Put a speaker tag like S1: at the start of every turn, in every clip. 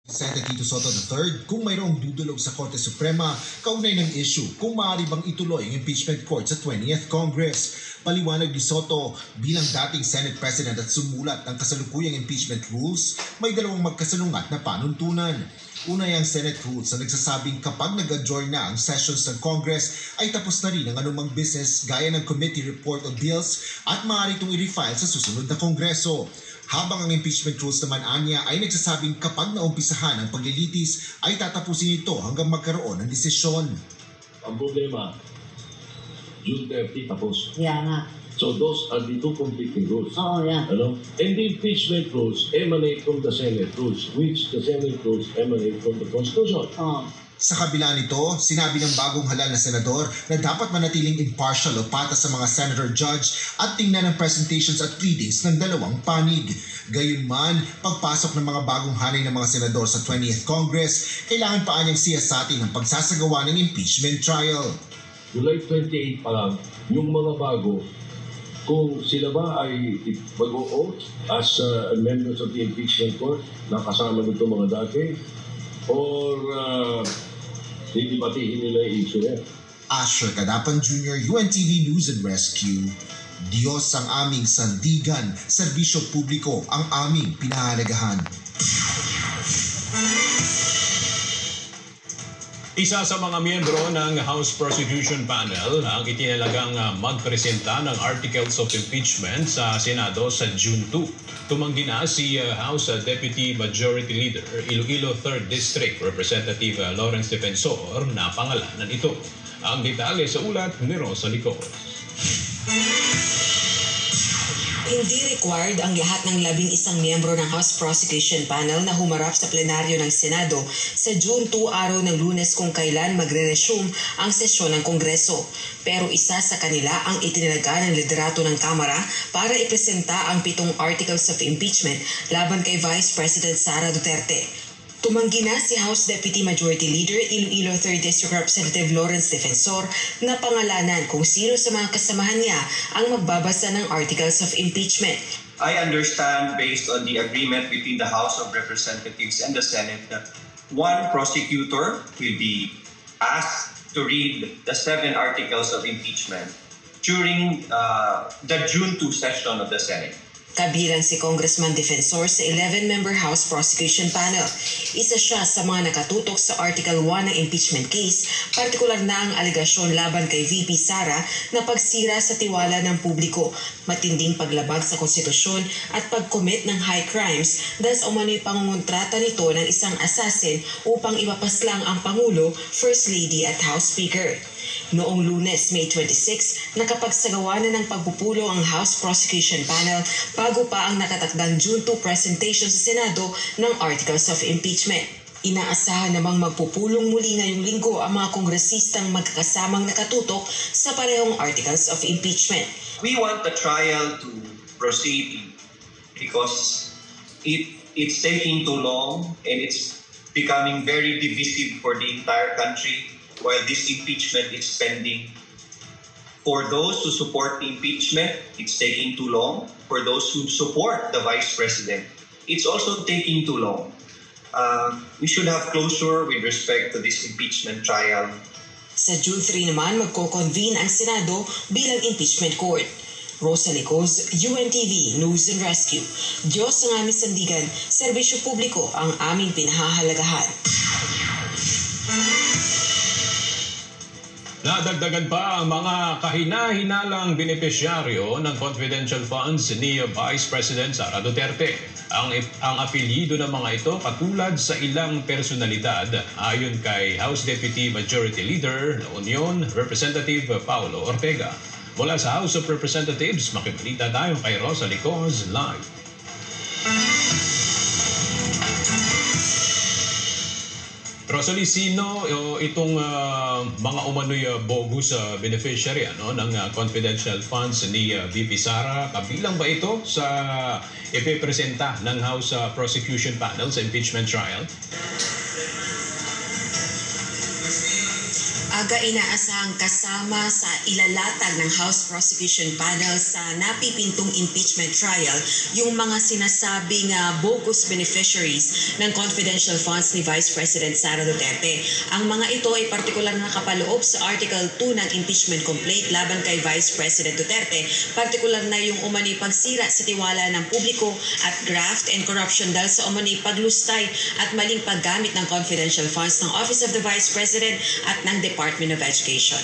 S1: Senator Tito Soto III kung mayroong dudulog sa Korte Suprema kaugnay ng issue kung maaari bang ituloy ang impeachment court sa 20th Congress. Paliwanag ni Soto, bilang dating Senate President at sumulat ng kasalukuyang impeachment rules, may dalawang magkasalungat na panuntunan. Una ang Senate rules na nagsasabing kapag nag-adjourn na ang sessions ng Congress ay tapos na rin ang anumang business gaya ng committee report o bills at maaari itong i-refile sa susunod na Kongreso. Habang ang impeachment rules naman anya ay nagsasabing kapag naumpisahan ang paglilitis ay tatapusin ito hanggang magkaroon ng desisyon.
S2: Ang problema, June 30 tapos.
S3: Yeah nga.
S2: So those are the two conflicting rules.
S3: Oo, yeah.
S2: Ano? And the impeachment rules emanate from the Senate rules, which the Senate rules emanate from the Constitution.
S3: Oo.
S1: Sa kabila nito, sinabi ng bagong halal na senador na dapat manatiling impartial o patas sa mga senator judge at tingnan ang presentations at pleadings ng dalawang panig. Gayunman, pagpasok ng mga bagong hanay ng mga senador sa 20th Congress, kailangan pa anyang siyasatin ang pagsasagawa ng impeachment trial.
S2: July 28 pa lang, yung mga bago, kung sila ba ay mag-o-oath as members of the impeachment court na kasama nito mga dati, or didibatihin nila yung issue na.
S1: Asher Cadapan Jr., UNTV News and Rescue. Diyos ang aming sandigan, serbisyo publiko ang aming pinahalagahan.
S4: Isa sa mga miyembro ng House Prosecution Panel ang itinalagang magpresenta ng Articles of Impeachment sa Senado sa June 2. Tumanggi na si House Deputy Majority Leader Iloilo 3rd District Representative Lawrence Defensor na pangalanan ito. Ang detalye sa ulat ni Rosa Licos.
S5: Hindi required ang lahat ng 11 miyembro ng House Prosecution Panel na humarap sa plenaryo ng Senado sa June 2 araw ng Lunes kung kailan magre-resume ang sesyon ng Kongreso. Pero isa sa kanila ang itinalaga ng liderato ng Kamara para ipresenta ang 7 Articles of Impeachment laban kay Vice President Sara Duterte. Tumanggi na si House Deputy Majority Leader Iloilo 3rd District Representative Lawrence Defensor na pangalanan kung sino sa mga kasamahan niya ang magbabasa ng Articles of Impeachment.
S6: I understand based on the agreement between the House of Representatives and the Senate that one prosecutor will be asked to read the 7 Articles of Impeachment during the June 2 session of the Senate.
S5: Kabilang si Congressman Defensor sa 11-member House Prosecution Panel. Isa siya sa mga nakatutok sa Article 1 ng impeachment case, partikular na ang alegasyon laban kay VP Sara na pagsira sa tiwala ng publiko, matinding paglabag sa konstitusyon at pag-commit ng high crimes dahil sa umano'y pangungontrata nito ng isang assassin upang ipapaslang ang Pangulo, First Lady at House Speaker. Noong Lunes, May 26, nakapagsagawa na ng pagpupulo ang House Prosecution Panel bago pa ang nakatakdang June 2 presentation sa Senado ng Articles of Impeachment. Inaasahan namang magpupulong muli ngayong linggo ang mga kongresistang magkakasamang nakatutok sa parehong Articles of Impeachment.
S6: We want the trial to proceed because it's taking too long and it's becoming very divisive for the entire country. While this impeachment is pending. For those who support the impeachment, it's taking too long. For those who support the Vice President, it's also taking too long. We should have closure with respect to this impeachment trial.
S5: Sa June 3 naman, magko-convene ang Senado bilang impeachment court. Rosa Licos, UNTV News and Rescue. Diyos ang aming sandigan, serbisyo publiko ang aming pinahahalagahan.
S4: Nadagdagan pa ang mga kahina-hinalang benepisyaryo ng confidential funds ni Vice President Sara Duterte. Ang apelyido ng mga ito katulad sa ilang personalidad ayon kay House Deputy Majority Leader ng Union, Representative Paulo Ortega. Mula sa House of Representatives, makibalita tayo kay Rosa Licos live. Rosalie, sino itong mga umano'y bogus beneficiary ng confidential funds ni VP Sara? Kabilang ba ito sa ipipresenta ng House Prosecution Panel sa impeachment trial?
S5: Aga inaasahang kasama sa ilalatag ng House Prosecution Panel sa napipintong impeachment trial yung mga sinasabing bogus beneficiaries ng confidential funds ni Vice President Sara Duterte. Ang mga ito ay partikular na nakapaloob sa Article 2 ng impeachment complaint laban kay Vice President Duterte, partikular na yung umano'y pagsira sa tiwala ng publiko at graft and corruption dahil sa umano'y paglustay at maling paggamit ng confidential funds ng Office of the Vice President at ng Department of Education.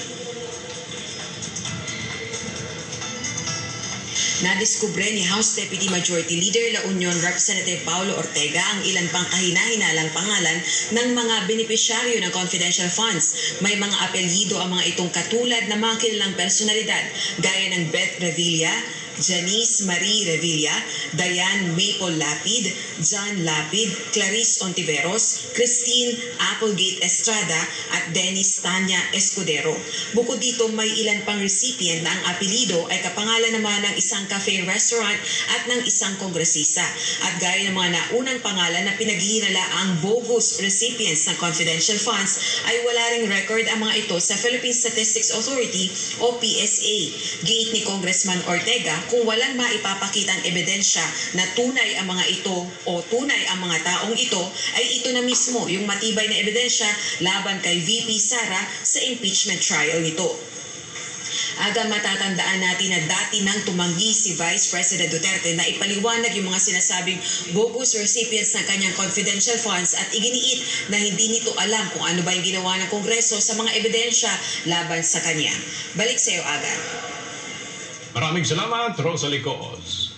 S5: Nadiskubre ni House Deputy Majority Leader La Union Representative Paulo Ortega ang ilan pang kahina-hinalang pangalan ng mga benepisyaryo ng confidential funds. May mga apelyido ang mga itong katulad ng mga kilalang personalidad gaya ng Beth Revilla, Janice Marie Revilla, Diane Maple Lapid, John Lapid, Clarice Ontiveros, Christine Applegate Estrada at Dennis Tanya Escudero. Bukod dito, may ilan pang recipient na ang apelido ay kapangalan naman ng isang cafe restaurant at ng isang kongresista. At gaya ng mga naunang pangalan na pinaghihinala ang bogus recipients ng confidential funds ay wala ring record ang mga ito sa Philippine Statistics Authority o PSA. Giit ni Congressman Ortega, kung walang maipapakitang ebidensya na tunay ang mga ito o tunay ang mga taong ito, ay ito na mismo yung matibay na ebidensya laban kay VP Sara sa impeachment trial nito. Aga matatandaan natin na dati nang tumanggi si Vice President Duterte na ipaliwanag yung mga sinasabing bogus recipients ng kanyang confidential funds at iginiit na hindi nito alam kung ano ba yung ginawa ng Kongreso sa mga ebidensya laban sa kanya. Balik sa iyo, Aga.
S4: Maraming salamat, Rosalie Coos.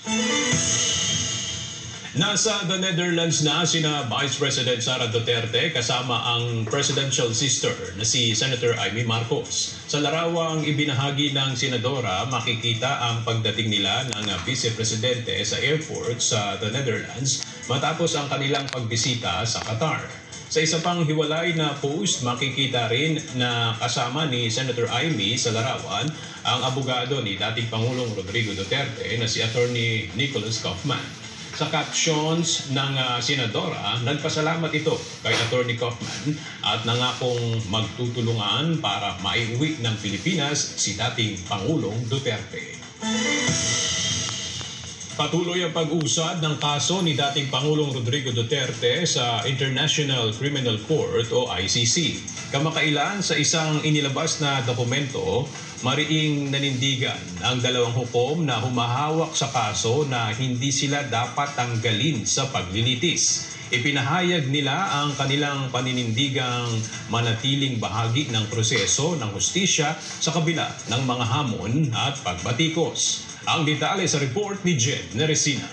S4: Nasa the Netherlands na sina Vice President Sara Duterte kasama ang presidential sister na si Senator Amy Marcos. Sa larawang ibinahagi ng senadora, makikita ang pagdating nila ng Vice Presidente sa airport sa the Netherlands matapos ang kanilang pagbisita sa Qatar. Sa isa pang hiwalay na post, makikita rin na kasama ni Senator Amy sa larawan ang abogado ni dating Pangulong Rodrigo Duterte na si Attorney Nicholas Kaufman. Sa captions ng senadora, nagpasalamat ito kay Attorney Kaufman at nangakong magtutulungan para maiuwi ng Pilipinas si dating Pangulong Duterte. Patuloy ang pag-usad ng kaso ni dating Pangulong Rodrigo Duterte sa International Criminal Court o ICC. Kamakailan sa isang inilabas na dokumento, mariing nanindigan ang dalawang hukom na humahawak sa kaso na hindi sila dapat tanggalin sa paglilitis. Ipinahayag nila ang kanilang paninindigang manatiling bahagi ng proseso ng hustisya sa kabila ng mga hamon at pagbatikos. Ang detalye sa report ni Jen Neresina.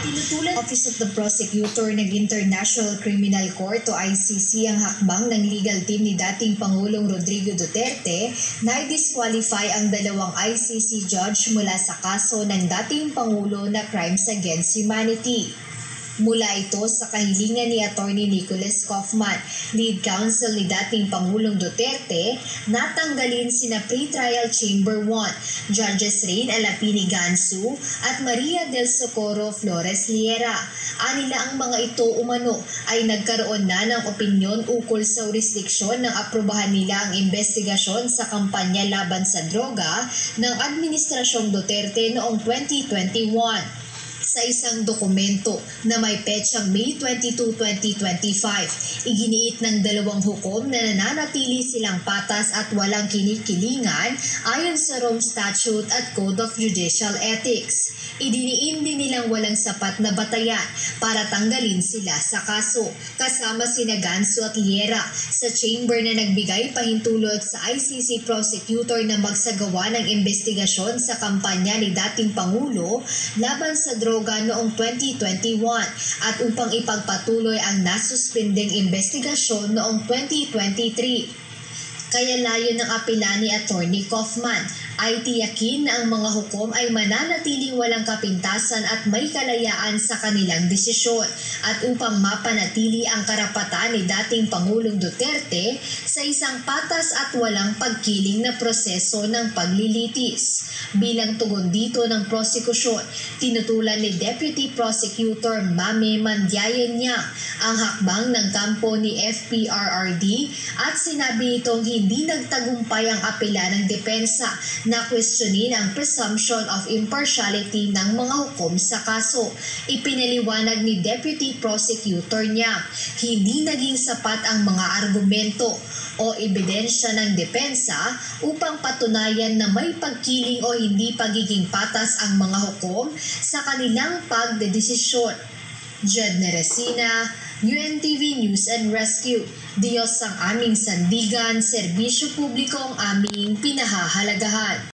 S3: Tinutulan Office of the Prosecutor ng International Criminal Court o ICC ang hakbang ng legal team ni dating Pangulong Rodrigo Duterte na i-disqualify ang dalawang ICC judge mula sa kaso ng dating Pangulo na Crimes Against Humanity. Mula ito sa kahilingan ni Attorney Nicholas Kaufman, lead counsel ni dating Pangulong Duterte, natanggalin sina Pre-Trial Chamber 1, Judges Rain Alapini Gansu at Maria del Socorro Flores Liera. Anila ang mga ito umano ay nagkaroon na ng opinyon ukol sa jurisdiksyon ng aprobahan nila ang investigasyon sa kampanya laban sa droga ng Administrasyong Duterte noong 2021. Sa isang dokumento na may petsang May 22, 2025, iginiit ng dalawang hukom na nananatili silang patas at walang kinikilingan ayon sa Rome Statute at Code of Judicial Ethics. Idiniin din nilang walang sapat na batayan para tanggalin sila sa kaso, kasama sina Gansu at Liera sa chamber na nagbigay pahintulot sa ICC prosecutor na magsagawa ng investigasyon sa kampanya ni dating Pangulo laban sa droga noong 2021 at upang ipagpatuloy ang nasuspending investigasyon noong 2023. Kaya layo ng apela ni Attorney Kaufman ay tiyakin na ang mga hukom ay mananatiling walang kapintasan at may kalayaan sa kanilang desisyon at upang mapanatili ang karapatan ni dating Pangulong Duterte sa isang patas at walang pagkiling na proseso ng paglilitis. Bilang tugon dito ng prosekusyon, tinutulan ni Deputy Prosecutor Mame Mandiayen-Yang ang hakbang ng kampo ni FPRRD at sinabi nitong hindi nagtagumpay ang apela ng depensa na questionin ang presumption of impartiality ng mga hukom sa kaso. Ipinaliwanag ni Deputy Prosecutor niya, hindi naging sapat ang mga argumento o ebidensya ng depensa upang patunayan na may pagkiling o hindi pagiging patas ang mga hukom sa kanilang pagdedesisyon. Jed Neresina, UNTV News and Rescue. Diyos ang aming sandigan, serbisyo publiko ang aming pinahahalagahan.